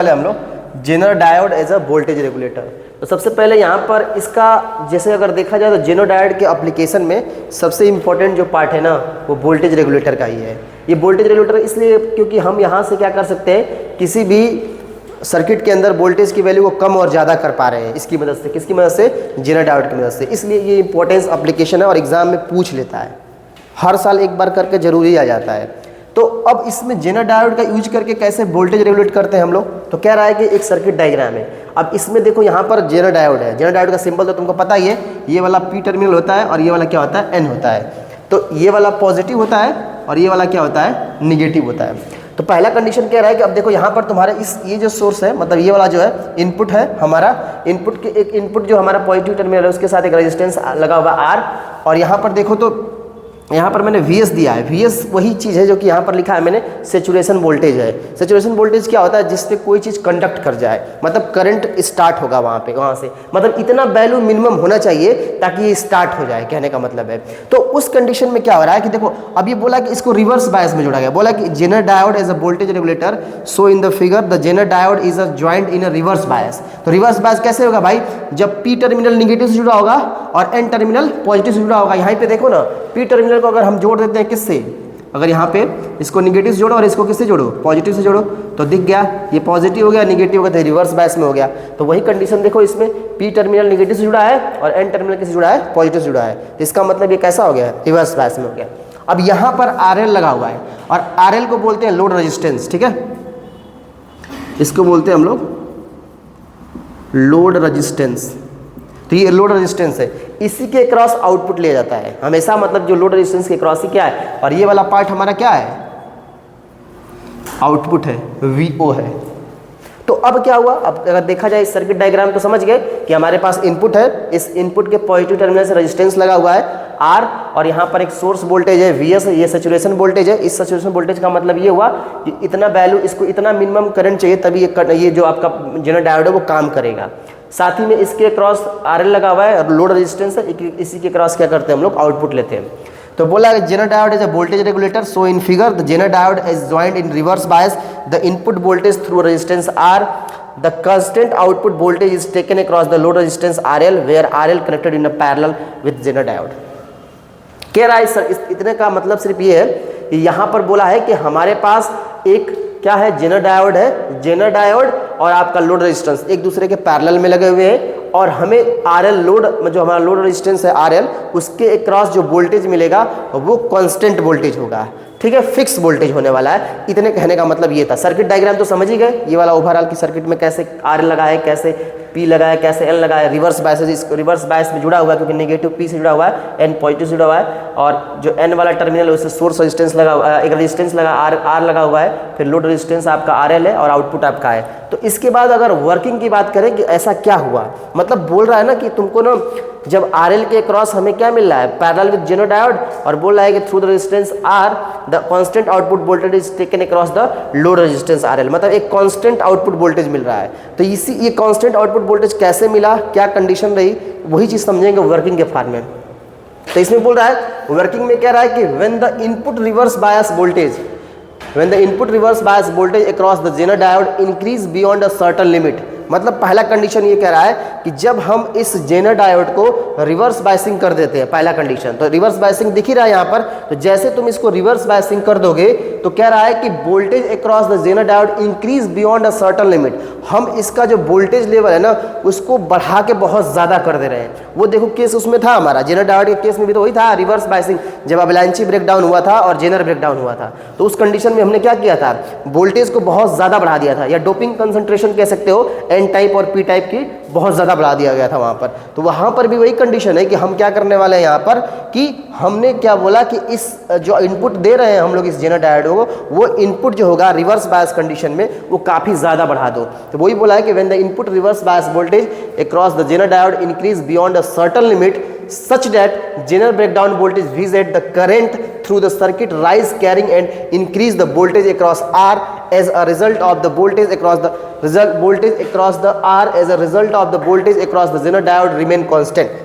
पहले हम लोग Zener diode as a voltage regulator. तो सबसे पहले यहाँ पर इसका जैसे अगर देखा जाए तो जेनर डायोड के एप्लीकेशन में सबसे इम्पोर्टेंट जो पार्ट है ना वो वोल्टेज रेगुलेटर का ही है। ये वोल्टेज रेगुलेटर इसलिए क्योंकि हम यहाँ से क्या कर सकते हैं, किसी भी सर्किट के अंदर वोल्टेज की वैल्यू को कम और ज़्यादा कर पा रहे हैं इसकी मदद से। किसकी मदद से? जेनर डायोड की मदद से। इसलिए ये इंपॉर्टेंस एप्लीकेशन है और एग्जाम में पूछ लेता है, हर साल एक बार करके जरूरी आ जाता है। तो अब इसमें जेनर डायोड का यूज करके कैसे वोल्टेज रेगुलेट करते हैं हम लोग, तो कह रहा है कि एक सर्किट डायग्राम है। अब इसमें देखो यहाँ पर जेनर डायोड है। जेनर डायोड का सिंबल तो तुमको पता ही है, ये वाला पी टर्मिनल होता है और ये वाला क्या होता है? एन होता है। तो ये वाला पॉजिटिव होता है और ये वाला क्या होता है? निगेटिव होता है। तो पहला कंडीशन कह रहा है कि अब देखो यहाँ पर तुम्हारे ये जो सोर्स है, मतलब ये वाला जो है इनपुट है हमारा, इनपुट के एक इनपुट जो हमारा पॉजिटिव टर्मिनल है उसके साथ एक रेजिस्टेंस लगा हुआ आर, और यहाँ पर देखो तो यहाँ पर मैंने Vs दिया है। Vs वही चीज़ है जो कि यहाँ पर लिखा है मैंने, सेचुरेशन वोल्टेज है। सेचुरेशन वोल्टेज क्या होता है? जिस पे कोई चीज़ कंडक्ट कर जाए, मतलब करंट स्टार्ट होगा वहाँ से, मतलब इतना वैल्यू मिनिमम होना चाहिए ताकि ये स्टार्ट हो जाए, कहने का मतलब है। तो उस कंडीशन में क्या हो रहा है कि देखो अब ये बोला कि इसको रिवर्स बायस में जोड़ा गया। बोला कि Zener diode as a voltage regulator, so in the figure the Zener diode is a joint in a reverse bias. तो रिवर्स बायस कैसे होगा भाई? जब पी टर्मिनल निगेटिव से जुड़ा होगा और एन टर्मिनल पॉजिटिव से जुड़ा होगा। यहाँ पे देखो ना, पी टर्मिनल को अगर हम जोड़ देते हैं किससे, अगर यहाँ पे इसको निगेटिव से जोड़ो और इसको किससे जोड़ो? पॉजिटिव से जोड़ो, तो दिख गया ये पॉजिटिव हो गया, निगेटिव हो गया, तो रिवर्स बायस में हो गया। तो वही कंडीशन देखो, इसमें पी टर्मिनल निगेटिव से जुड़ा है और एन टर्मिनल किससे जुड़ा है? पॉजिटिव से जुड़ा है। तो इसका मतलब ये कैसा हो गया? रिवर्स बायस में हो गया। अब यहाँ पर RL लगा हुआ है और RL को बोलते हैं लोड रेजिस्टेंस, ठीक है, इसको बोलते हैं हम लोग लोड रेजिस्टेंस। तो ये लोड रेजिस्टेंस है, इसी के क्रॉस आउटपुट लिया जाता है हमेशा, मतलब जो लोड रेजिस्टेंस के क्रॉस ही क्या है, और ये वाला पार्ट हमारा क्या है? आउटपुट है, VO है। तो अब क्या हुआ? अब अगर देखा जाए इस सर्किट डायग्राम तो समझ गए कि हमारे पास इनपुट है, इस इनपुट के पॉजिटिव टर्मिनल से रेजिस्टेंस लगा हुआ है R, और यहाँ पर एक सोर्स वोल्टेज है VS, ये सैचुरेशन वोल्टेज है। इस सैचुरेशन वोल्टेज का मतलब ये हुआ कि इतना वैल्यू, इसको इतना मिनिमम करंट चाहिए तभी ये जो आपका जेनर डायोड है वो काम करेगा। साथ ही में इसके क्रॉस RL लगा हुआ है और लोड रेजिस्टेंस है, इसी के क्रॉस क्या करते हैं हम लोग? आउटपुट लेते हैं। तो बोला Zener diode is a voltage regulator, so in figure the Zener diode is joint in reverse bias, the input voltage through resistance R, the constant output voltage is taken across the load resistance RL where RL connected in a parallel with Zener diode. कह रहा है sir इतने का मतलब सिर्फ ये है कि यहाँ पर बोला है कि हमारे पास एक क्या है? जेनर डायोड है। जेनर डायोड और आपका लोड रेजिस्टेंस एक दूसरे के पैरेलल में लगे हुए हैं, और हमें RL लोड, जो हमारा लोड रेजिस्टेंस है RL, उसके अक्रॉस जो वोल्टेज मिलेगा वो कांस्टेंट वोल्टेज होगा, ठीक है, फिक्स वोल्टेज होने वाला है। इतने कहने का मतलब ये था। सर्किट डायग्राम तो समझ ही गए, ये वाला ओवरऑल की सर्किट में कैसे RL लगा है, कैसे P लगा है, कैसे L लगा है, रिवर्स बायस, इसको रिवर्स बायस में जुड़ा हुआ है क्योंकि नेगेटिव P से जुड़ा हुआ है, N पॉजिटिव से जुड़ा हुआ है, और जो N वाला टर्मिनल है उससे सोर्स रेजिस्टेंस लगा हुआ है, एक रेजिस्टेंस लगा R लगा हुआ है, फिर लोड रेजिस्टेंस आपका RL है और आउटपुट आपका है। तो इसके बाद अगर वर्किंग की बात करें कि ऐसा क्या हुआ, मतलब बोल रहा है ना कि तुमको ना जब RL के क्रॉस हमें क्या मिल रहा है? पैरेलल विद जेनर डायोड, और बोल रहा है कि through the resistance R the constant output voltage is taken across the load resistance RL, मतलब एक कांस्टेंट आउटपुट वोल्टेज मिल रहा है। तो ये कांस्टेंट आउटपुट वोल्टेज कैसे मिला, क्या कंडीशन रही, वही चीज समझेंगे वर्किंग के फॉर्म में। तो इसमें बोल रहा है, वर्किंग में कह रहा है कि when the input reverse bias voltage across the Zener diode increase beyond a certain limit, मतलब पहला कंडीशन ये कह रहा है कि जब हम इस जेनर डायोड को रिवर्स बायसिंग कर देते हैं, पहला कंडीशन। तो रिवर्स बायसिंग दिख ही रहा है यहाँ पर, तो जैसे तुम इसको रिवर्स बायसिंग कर दोगे तो कह रहा है कि voltage across the Zener diode increase beyond a certain limit, हम इसका जो वोल्टेज लेवल है ना उसको बढ़ा के बहुत ज़्यादा कर दे रहे हैं। वो देखो केस उसमें था हमारा, जेनर डायोड के केस में भी तो वही था, रिवर्स बायसिंग, जब अवलांची ब्रेकडाउन हुआ था और जेनर ब्रेकडाउन हुआ था, तो उस कंडीशन में हमने क्या किया था? वोल्टेज को बहुत ज़्यादा बढ़ा दिया था, या डोपिंग कंसंट्रेशन कह सकते हो, N टाइप और P टाइप की बहुत ज़्यादा बढ़ा दिया गया था वहाँ पर। तो वहाँ पर भी वही कंडीशन है कि हम क्या करने वाले हैं यहाँ पर, कि हमने क्या बोला कि इस जो इनपुट दे रहे हैं हम लोग इस जेनर डायोड को, वो इनपुट जो होगा रिवर्स बायस कंडीशन में वो काफ़ी ज़्यादा बढ़ा दो। तो वही बोला है कि when the input reverse bias voltage across the Zener diode increase beyond a certain limit such that general breakdown voltage Vz, the current through the circuit rise carrying and increase the voltage across R as a result of the voltage across the R as a result of the voltage across the Zener diode remain constant।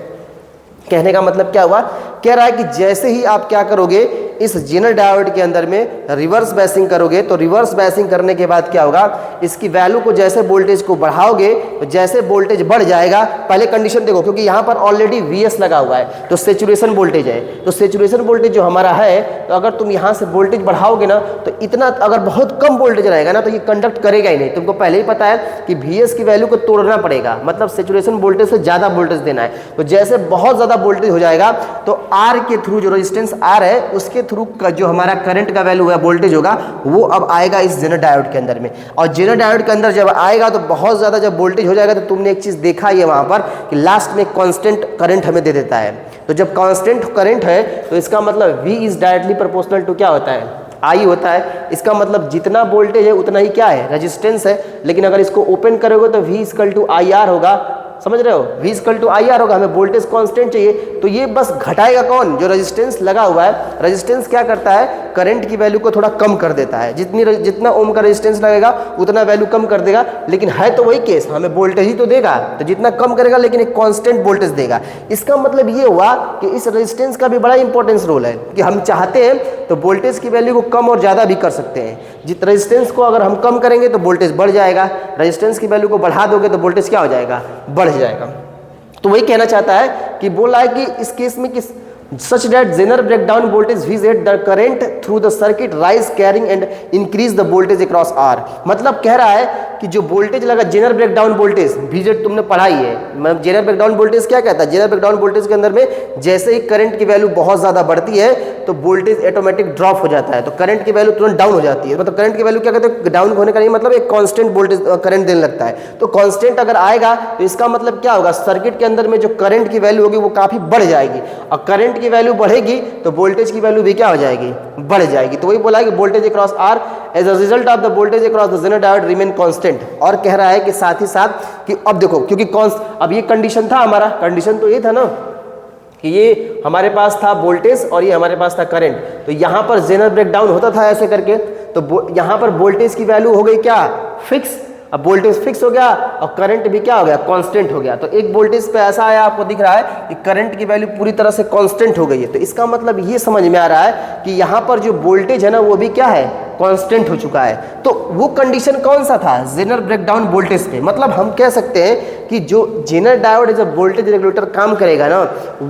कहने का मतलब क्या हुआ कह रहा है कि जैसे ही आप क्या करोगे इस जेनर डायोड के अंदर में रिवर्स बायसिंग करोगे, तो रिवर्स बायसिंग करने के बाद क्या होगा, इसकी वैल्यू को जैसे वोल्टेज को बढ़ाओगे तो जैसे वोल्टेज बढ़ जाएगा, पहले कंडीशन देखो क्योंकि यहाँ पर ऑलरेडी Vs लगा हुआ है तो सेचुरेशन वोल्टेज है, तो सेचुरेशन वोल्टेज जो हमारा है, तो अगर तुम यहाँ से वोल्टेज बढ़ाओगे ना तो इतना, अगर बहुत कम वोल्टेज रहेगा ना तो ये कंडक्ट करेगा ही नहीं। तुमको पहले ही पता है कि Vs की वैल्यू को तोड़ना पड़ेगा, मतलब सेचुरेशन वोल्टेज से ज़्यादा वोल्टेज देना है। तो जैसे बहुत ज़्यादा वोल्टेज हो जाएगा तो R के थ्रू, जो रेजिस्टेंस R है उसके थ्रू का जो हमारा करंट का वैल्यू है, वोल्टेज होगा, वो अब आएगा इस जेनर डायोड के अंदर में। और जेनर डायोड के अंदर जब आएगा तो बहुत ज़्यादा जब वोल्टेज हो जाएगा तो तुमने एक चीज़ देखा ही है वहाँ पर कि लास्ट में कांस्टेंट करंट हमें दे देता है। तो जब कांस्टेंट करंट है तो इसका मतलब V is directly proportional to क्या होता है, I होता है। इसका मतलब जितना वोल्टेज है उतना ही क्या है, रेजिस्टेंस है। लेकिन अगर इसको ओपन करोगे तो V इक्वल टू IR होगा, समझ रहे हो, V इक्वल टू IR होगा। हमें वोल्टेज कांस्टेंट चाहिए तो ये बस घटाएगा कौन, जो रेजिस्टेंस लगा हुआ है। रेजिस्टेंस क्या करता है, करंट की वैल्यू को थोड़ा कम कर देता है। जितना ओम का रेजिस्टेंस लगेगा उतना वैल्यू कम कर देगा। लेकिन है तो वही केस, हमें वोल्टेज ही तो देगा, तो जितना कम करेगा लेकिन एक कांस्टेंट वोल्टेज देगा। इसका मतलब ये हुआ कि इस रेजिस्टेंस का भी बड़ा इंपॉर्टेंस रोल है कि हम चाहते हैं तो वोल्टेज की वैल्यू को कम और ज़्यादा भी कर सकते हैं। जित रेजिस्टेंस को अगर हम कम करेंगे तो वोल्टेज बढ़ जाएगा, रेजिस्टेंस की वैल्यू को बढ़ा दोगे तो वोल्टेज क्या हो जाएगा, बढ़ जाएगा। तो वही कहना चाहता है कि बोला है कि इस केस में किस such that Zener breakdown voltage Vz the current through the circuit rise carrying and increase the voltage across R। मतलब कह रहा है कि जो वोल्टेज लगा जेनर ब्रेकडाउन वोल्टेज Vz तुमने पढ़ाई है, मतलब जेनर ब्रेकडाउन वोल्टेज क्या कहता है, जेनर ब्रेकडाउन वोल्टेज के अंदर में जैसे ही करंट की वैल्यू बहुत ज़्यादा बढ़ती है तो वोल्टेज ऑटोमेटिक ड्रॉप हो जाता है, तो करंट की वैल्यू तुरंत डाउन हो जाती है। मतलब करंट की वैल्यू क्या कहते हैं, डाउन होने का नहीं मतलब एक कांस्टेंट वोल्टेज करंट देने लगता है। तो कांस्टेंट अगर आएगा तो इसका मतलब क्या होगा, सर्किट के अंदर में जो करंट की वैल्यू होगी वो काफ़ी बढ़ जाएगी, और करंट की वैल्यू बढ़ेगी तो वोल्टेज की वैल्यू भी क्या हो जाएगी, बढ़ जाएगी। तो वही बोला है कि voltage across R as a result of the voltage across the Zener diode remain constant. और कह रहा है कि साथ ही साथ कि अब देखो, क्योंकि अब ये कंडीशन था हमारा, कंडीशन तो ये था ना कि ये हमारे पास था वोल्टेज और ये हमारे पास था करंट, तो यहाँ पर जेनर ब्रेकडाउन होता था ऐसे करके, तो यहाँ पर वोल्टेज की वैल्यू हो गई क्या, फिक्स। अब वोल्टेज फिक्स हो गया और करंट भी क्या हो गया, कांस्टेंट हो गया। तो एक वोल्टेज पे ऐसा आया, आपको दिख रहा है कि करंट की वैल्यू पूरी तरह से कांस्टेंट हो गई है। तो इसका मतलब ये समझ में आ रहा है कि यहाँ पर जो वोल्टेज है ना वो भी क्या है, कांस्टेंट हो चुका है। तो वो कंडीशन कौन सा था, जेनर ब्रेकडाउन वोल्टेज पे। मतलब हम कह सकते हैं कि जो जेनर डायोड जब वोल्टेज रेगुलेटर काम करेगा ना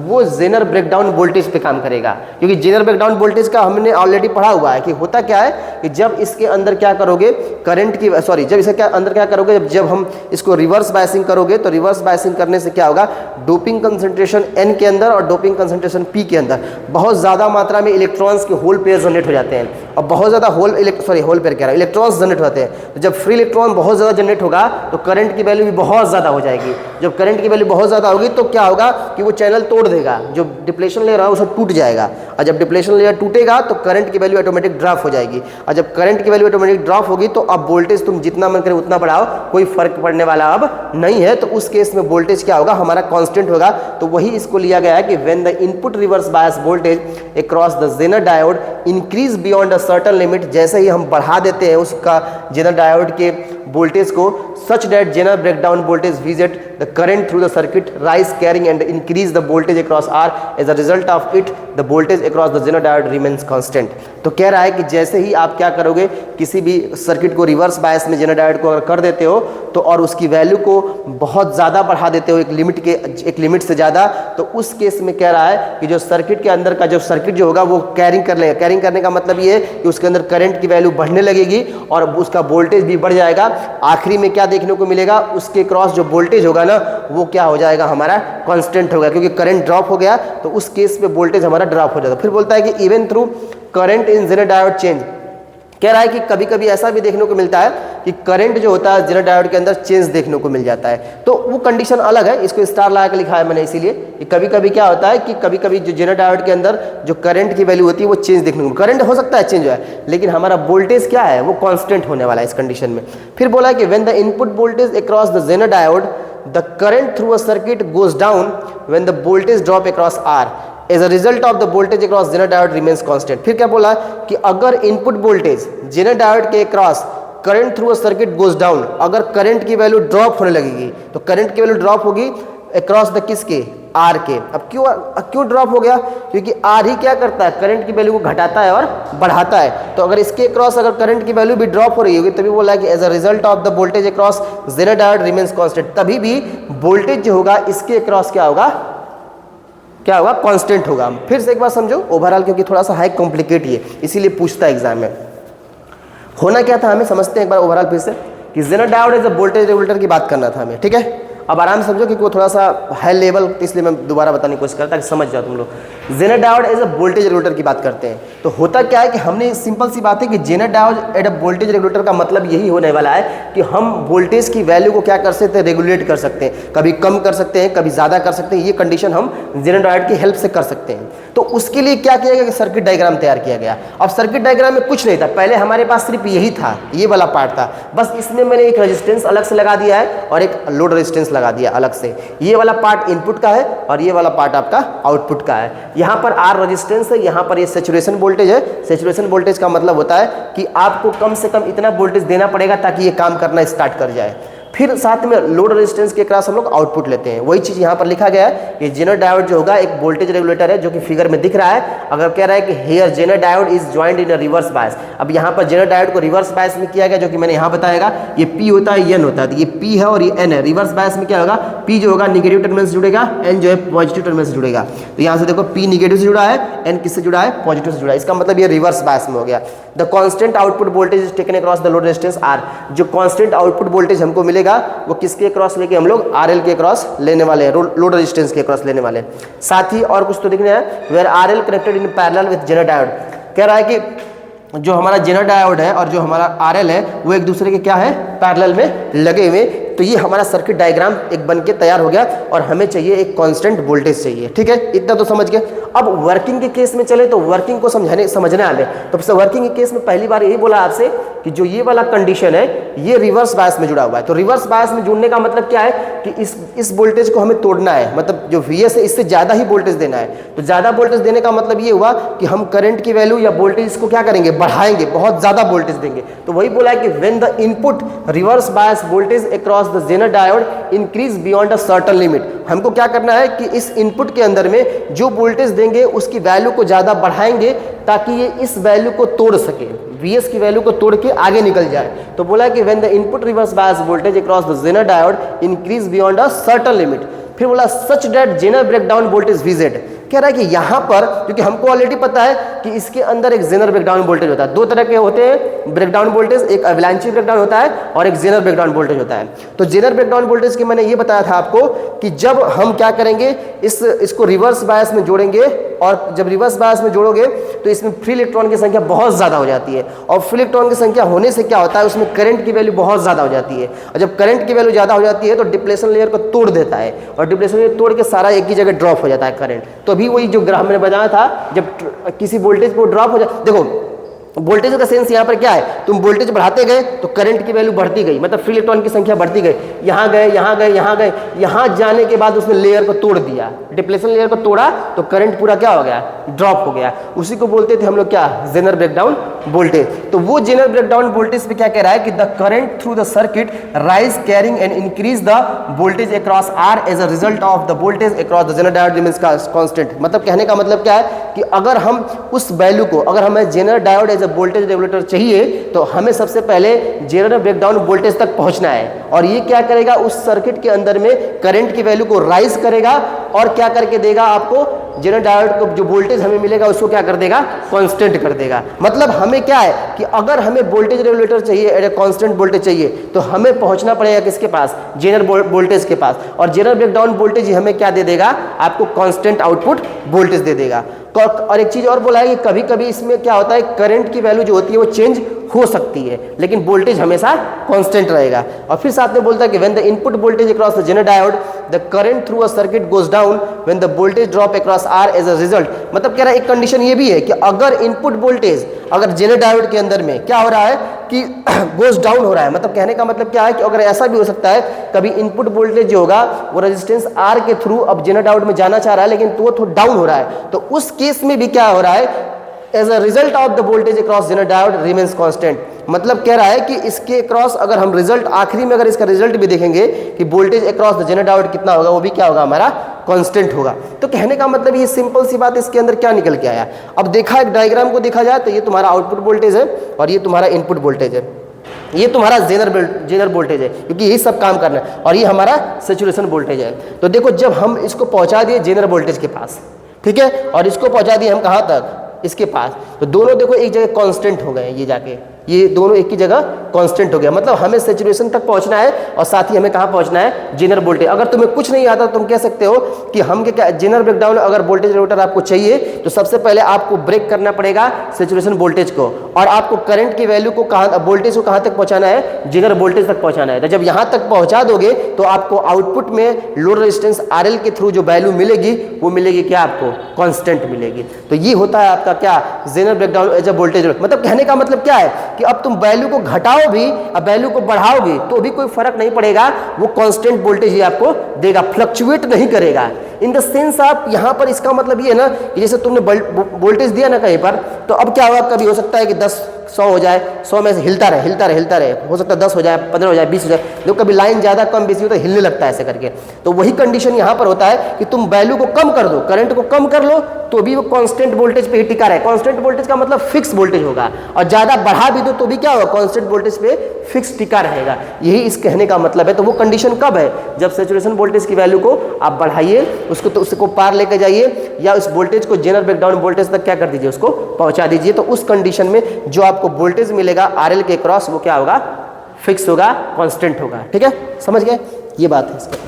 वो जेनर ब्रेकडाउन वोल्टेज पे काम करेगा, क्योंकि जेनर ब्रेकडाउन वोल्टेज का हमने ऑलरेडी पढ़ा हुआ है कि होता क्या है कि जब इसके अंदर क्या करोगे, करंट की जब इसके अंदर क्या करोगे, जब हम इसको रिवर्स बायसिंग करोगे तो रिवर्स बायसिंग करने से क्या होगा, डोपिंग कंसंट्रेशन N के अंदर और डोपिंग कंसंट्रेशन P के अंदर बहुत ज़्यादा मात्रा में इलेक्ट्रॉन्स के होल पेयर जनरेट हो जाते हैं, और बहुत ज़्यादा होल पेयर कह रहा है, इलेक्ट्रॉन्स जनरेट होते हैं। तो जब फ्री इलेक्ट्रॉन बहुत ज़्यादा जनरेट होगा तो करंट की वैल्यू भी बहुत ज़्यादा हो जाएगी। जब करंट की वैल्यू बहुत ज़्यादा होगी तो क्या होगा कि वो चैनल तोड़ देगा, जो डिप्लेशन लेयर है वो सब टूट जाएगा, और जब डिप्लेशन लेयर टूटेगा तो करंट की वैल्यू ऑटोमेटिक ड्रॉप हो जाएगी। और जब करंट की वैल्यू ऑटोमेटिक ड्रॉप होगी तो अब वोल्टेज तुम जितना मन करे उतना बढ़ाओ, कोई फर्क पड़ने वाला अब नहीं है। तो उस केस में वोल्टेज क्या होगा, हमारा कांस्टेंट होगा। तो वही इसको लिया गया है कि when the input reverse bias voltage across the Zener diode increase beyond a certain limit, जैसे ही हम बढ़ा देते हैं उसका जेनर डायोड के वोल्टेज को, such that Zener breakdown voltage Vz the current through the circuit rise carrying and increase the voltage across R, as a result of it the voltage across the Zener diode remains constant। तो कह रहा है कि जैसे ही आप क्या करोगे, किसी भी सर्किट को रिवर्स बायस में जेनर डायोड को अगर कर देते हो तो और उसकी वैल्यू को बहुत ज़्यादा बढ़ा देते हो एक लिमिट से ज़्यादा, तो उस केस में कह रहा है कि जो सर्किट के अंदर का जो सर्किट जो होगा वो कैरिंग कर लेगा। कैरिंग करने का मतलब ये है कि उसके अंदर करंट की वैल्यू बढ़ने लगेगी और उसका वोल्टेज भी बढ़ जाएगा। आखिरी में क्या देखने को मिलेगा, उसके क्रॉस जो वोल्टेज होगा ना वो क्या हो जाएगा, हमारा कांस्टेंट होगा, क्योंकि करंट ड्रॉप हो गया तो उस केस में वोल्टेज हमारा ड्रॉप हो जाएगा। फिर बोलता है कि even through current in Zener diode change, कह रहा है कि कभी कभी ऐसा भी देखने को मिलता है कि करंट जो होता है जेनर डायोड के अंदर चेंज देखने को मिल जाता है। तो वो कंडीशन अलग है, इसको स्टार लगा के लिखा है मैंने इसीलिए कि कभी कभी क्या होता है कि कभी कभी जो जेनर डायोड के अंदर जो करंट की वैल्यू होती है वो चेंज देखने को, करंट हो सकता है चेंज है लेकिन हमारा वोल्टेज क्या है वो कांस्टेंट होने वाला है इस कंडीशन में। फिर बोला है कि when the input voltage across the Zener diode the current through a circuit goes down when the voltage drop across R, as a result of the voltage across Zener diode remains constant. फिर क्या बोला कि अगर input voltage Zener diode के across current through a circuit goes down, अगर current की value drop होने लगेगी तो करंट की वैल्यू ड्रॉप होगी अक्रॉस द किसके, आर के। अब क्यों ड्रॉप हो गया, क्योंकि आर ही क्या करता है, करंट की वैल्यू को घटाता है और बढ़ाता है। तो अगर इसके अक्रॉस अगर करंट की वैल्यू भी ड्रॉप हो रही होगी तभी बोला है कि as a result of the voltage across Zener diode remains constant, तभी भी वोल्टेज जो होगा इसके अक्रॉस क्या होगा, कांस्टेंट होगा। फिर से एक बार समझो ओवरऑल, क्योंकि थोड़ा सा हाई कॉम्प्लिकेट है इसीलिए पूछता है एग्जाम में। होना क्या था हमें समझते हैं एक बार ओवरऑल फिर से, कि Zener diode as a voltage regulator की बात करना था हमें, ठीक है। अब आराम से समझो क्योंकि वो थोड़ा सा हाई लेवल, इसलिए मैं दोबारा बताने की कोशिश करता कि समझ जाओ तुम लोग। Zener diode as a voltage regulator की बात करते हैं तो होता क्या है कि हमने सिंपल सी बात है कि Zener diode as a voltage regulator का मतलब यही होने वाला है कि हम वोल्टेज की वैल्यू को क्या कर सकते हैं, रेगुलेट कर सकते हैं, कभी कम कर सकते हैं, कभी ज़्यादा कर सकते हैं। ये कंडीशन हम जेनर डायोड की हेल्प से कर सकते हैं। तो उसके लिए क्या किया गया कि सर्किट डायग्राम तैयार किया गया। अब सर्किट डायग्राम में कुछ नहीं था, पहले हमारे पास सिर्फ यही था, ये वाला पार्ट था, बस इसमें मैंने एक रेजिस्टेंस अलग से लगा दिया है और एक लोड रेजिस्टेंस लगा दिया अलग से। ये वाला पार्ट इनपुट का है और ये वाला पार्ट आपका आउटपुट का है। यहाँ पर आर रेजिस्टेंस है, यहाँ पर ये सैचुरेशन वोल्टेज है। सैचुरेशन वोल्टेज का मतलब होता है कि आपको कम से कम इतना वोल्टेज देना पड़ेगा ताकि ये काम करना स्टार्ट कर जाए। फिर साथ में लोड रेजिस्टेंस के क्रॉस हम लोग आउटपुट लेते हैं। वही चीज़ यहाँ पर लिखा गया है कि जेनर डायोड जो होगा एक वोल्टेज रेगुलेटर है, जो कि फिगर में दिख रहा है। अगर कह रहा है कि here Zener diode is joint in a reverse bias, अब यहाँ पर जेनर डायोड को रिवर्स बायस में किया गया, जो कि मैंने यहाँ बताएगा। ये पी होता है, एन होता है, तो ये पी है और ये एन है। रिवर्स बायस में क्या होगा, पी जो होगा निगेटिव टर्मिनल से जुड़ेगा, एन जो है पॉजिटिव टर्मिनल से जुड़ेगा। तो यहाँ से देखो पी निगेटिव से जुड़ा है, एन किससे जुड़ा है, पॉजिटिव से जुड़ा है। इसका मतलब ये रिवर्स बायस में हो गया। The constant output voltage is taken across the load resistance R, जो कांस्टेंट आउटपुट वोल्टेज हमको मिलेगा वो किसके क्रॉस लेके हम लोग आरएल के क्रॉस लेने वाले हैं, लोड रेजिस्टेंस के क्रॉस लेने वाले हैं। साथ ही और कुछ तो दिखने हैं, where RL connected in parallel with Zener diode. कह रहा है कि जो हमारा जेनर डायोड है और जो हमारा आरएल है वो एक दूसरे के क्या है, पैरेलल में लगे हुए। तो ये हमारा सर्किट डायग्राम एक बन के तैयार हो गया और हमें चाहिए एक कांस्टेंट वोल्टेज चाहिए, ठीक है। इतना तो समझ गए। अब वर्किंग के केस में चले तो वर्किंग को समझना हमें। तो वर्किंग के केस में पहली बार यही बोला आपसे कि जो ये वाला कंडीशन है ये रिवर्स बायस में जुड़ा हुआ है। तो रिवर्स बायस में जुड़ने का मतलब क्या है कि इस वोल्टेज को हमें तोड़ना है, मतलब जो VS है इससे ज़्यादा ही वोल्टेज देना है। तो ज़्यादा वोल्टेज देने का मतलब ये हुआ कि हम करंट की वैल्यू या वोल्टेज को क्या करेंगे, बढ़ाएंगे, बहुत ज़्यादा वोल्टेज देंगे। तो वही बोला है कि when the input reverse bias voltage across the Zener diode increase beyond a certain limit, हमको क्या करना है कि इस इनपुट के अंदर में जो वोल्टेज देंगे उसकी वैल्यू को ज़्यादा बढ़ाएंगे ताकि ये इस वैल्यू को तोड़ सके, VS की वैल्यू को तोड़ के आगे निकल जाए। तो बोला कि when the input reverse bias voltage across the Zener diode increase beyond a certain limit, फिर बोला such that Zener breakdown voltage VZ। कह रहा है कि यहाँ पर क्योंकि हमको ऑलरेडी पता है कि इसके अंदर एक जेनर ब्रेकडाउन वोल्टेज होता है। दो तरह के होते हैं ब्रेकडाउन वोल्टेज, एक एवलांची ब्रेकडाउन होता है और एक जेनर ब्रेकडाउन वोल्टेज होता है। तो जेनर ब्रेकडाउन वोल्टेज की मैंने ये बताया था आपको कि जब हम क्या करेंगे, इसको रिवर्स बायस में जोड़ेंगे और जब रिवर्स बायस में जोड़ोगे तो इसमें फ्री इलेक्ट्रॉन की संख्या बहुत ज़्यादा हो जाती है और फ्री इलेक्ट्रॉन की संख्या होने से क्या होता है, उसमें करंट की वैल्यू बहुत ज़्यादा हो जाती है और जब करंट की वैल्यू ज़्यादा हो जाती है तो डिप्लेशन लेयर को तोड़ देता है और डिप्लेशन लेयर तोड़ के सारा एक ही जगह ड्रॉप हो जाता है करंट। तो अभी वही जो ग्राफ मैंने बताया था, जब किसी वोल्टेज को ड्रॉप हो जाए, देखो वोल्टेज का सेंस यहाँ पर क्या है, तुम वोल्टेज बढ़ाते गए तो करंट की वैल्यू बढ़ती गई, मतलब फ्री इलेक्ट्रॉन की संख्या बढ़ती गई, यहाँ गए यहाँ गए यहाँ गए, यहाँ जाने के बाद उसने लेयर को तोड़ दिया, डिप्लेशन लेयर को तोड़ा तो करंट पूरा क्या हो गया, ड्रॉप हो गया। उसी को बोलते थे हम लोग क्या, जेनर ब्रेकडाउन वोल्टेज। तो वो जेनर ब्रेकडाउन वोल्टेज पे क्या कह रहा है कि the current through the circuit rise carrying and increase the voltage across R as a result of the voltage across the Zener diode remains constant. मतलब कहने का मतलब क्या है कि अगर हम उस वैल्यू को, अगर हमें Zener diode as voltage regulator चाहिए तो हमें सबसे पहले जेनर ब्रेकडाउन वोल्टेज तक पहुंचना है और ये क्या करेगा, उस सर्किट के अंदर में करंट की वैल्यू को राइज करेगा और क्या करके देगा आपको, जेनर डायोड को जो वोल्टेज हमें मिलेगा उसको क्या कर देगा, कांस्टेंट कर देगा। मतलब हमें क्या है कि अगर हमें वोल्टेज रेगुलेटर चाहिए, एट कांस्टेंट वोल्टेज चाहिए तो हमें पहुंचना पड़ेगा किसके पास, जेनर वोल्टेज के पास। और जेनर ब्रेकडाउन वोल्टेज हमें क्या दे देगा, आपको कांस्टेंट आउटपुट वोल्टेज दे देगा। और एक चीज और बोला है कि कभी कभी इसमें क्या होता है, करंट की वैल्यू जो होती है वो चेंज हो सकती है लेकिन वोल्टेज हमेशा कांस्टेंट रहेगा। और फिर साथ में बोलता है कि when the input voltage across the Zener diode the current through a circuit goes down when the voltage drop across R as a result. मतलब कह रहा है एक कंडीशन ये भी है कि अगर इनपुट वोल्टेज अगर जेनर डायोड के अंदर में क्या हो रहा है कि गोज डाउन हो रहा है, मतलब कहने का मतलब क्या है कि अगर ऐसा भी हो सकता है कभी इनपुट वोल्टेज जो होगा वो रेजिस्टेंस आर के थ्रू अब जेनर डायोड में जाना चाह रहा है लेकिन तो वो डाउन हो रहा है, तो उस केस में भी क्या हो रहा है as a result of the voltage across Zener diode remains constant. मतलब कह रहा है कि इसके अक्रॉस अगर हम रिजल्ट आखिरी में अगर इसका रिजल्ट भी देखेंगे कि voltage across the Zener diode कितना होगा, वो भी क्या होगा, हमारा कांस्टेंट होगा। तो कहने का मतलब ये सिंपल सी बात, इसके अंदर क्या निकल के आया। अब देखा एक डायग्राम को देखा जाए तो ये तुम्हारा आउटपुट वोल्टेज है और ये तुम्हारा इनपुट वोल्टेज है, ये तुम्हारा जेनर वोल्टेज है, क्योंकि यही सब काम करना है, और ये हमारा सैचुरेशन वोल्टेज है। तो देखो जब हम इसको पहुंचा दिए जेनर वोल्टेज के पास, ठीक है, और इसको पहुंचा दिए हम कहाँ तक, इसके पास, तो दोनों देखो एक जगह कांस्टेंट हो गए, ये जाके ये दोनों एक ही जगह कांस्टेंट हो गया। मतलब हमें सैचुरेशन तक पहुंचना है और साथ ही हमें कहाँ पहुंचना है, जेनर वोल्टेज। अगर तुम्हें कुछ नहीं आता तो तुम कह सकते हो कि हम क्या जेनर ब्रेकडाउन, अगर वोल्टेज रेगुलेटर आपको चाहिए तो सबसे पहले आपको ब्रेक करना पड़ेगा सैचुरेशन वोल्टेज को, और आपको करंट की वैल्यू को कहाँ, वोल्टेज को कहाँ तक पहुँचाना है, जेनर वोल्टेज तक पहुँचाना है। तो जब यहाँ तक पहुँचा दोगे तो आपको आउटपुट में लोड रेजिस्टेंस RL के थ्रू जो वैल्यू मिलेगी वो मिलेगी क्या, आपको कांस्टेंट मिलेगी। तो ये होता है आपका क्या, Zener breakdown as a voltage. मतलब कहने का मतलब क्या है कि अब तुम वैल्यू को घटाओ भी, अब वैल्यू को बढ़ाओगे तो भी कोई फर्क नहीं पड़ेगा, वो कांस्टेंट वोल्टेज ही आपको देगा, फ्लक्चुएट नहीं करेगा। इन द सेंस आप यहाँ पर इसका मतलब ये है ना कि जैसे तुमने वोल्टेज दिया ना कहीं पर, तो अब क्या होगा, कभी हो सकता है कि 10 100 हो जाए, 100 में से हिलता रहे, हो सकता है 10 हो जाए, 15 हो जाए, 20 हो जाए, जो कभी लाइन ज़्यादा कम बेसी हो तो हिलने लगता है ऐसे करके। तो वही कंडीशन यहाँ पर होता है कि तुम वैल्यू को कम कर दो, करंट को कम कर लो, तो भी वो कांस्टेंट वोल्टेज पे ही टिका रहे। कांस्टेंट वोल्टेज का मतलब फिक्स वोल्टेज होगा, और ज़्यादा बढ़ा भी दो तो भी क्या होगा, कांस्टेंट वोल्टेज पे फिक्स टिका रहेगा। यही इस कहने का मतलब है। तो वो कंडीशन कब है, जब सैचुरेशन वोल्टेज की वैल्यू को आप बढ़ाइए, उसको तो उसको पार लेकर जाइए, या उस वोल्टेज को जेनर ब्रेकडाउन वोल्टेज तक क्या कर दीजिए, उसको पहुंचा दीजिए। तो उस कंडीशन में जो आपको वोल्टेज मिलेगा RL के क्रॉस, वो क्या होगा, फिक्स होगा, कांस्टेंट होगा। ठीक है, समझ गए, ये बात है इसका।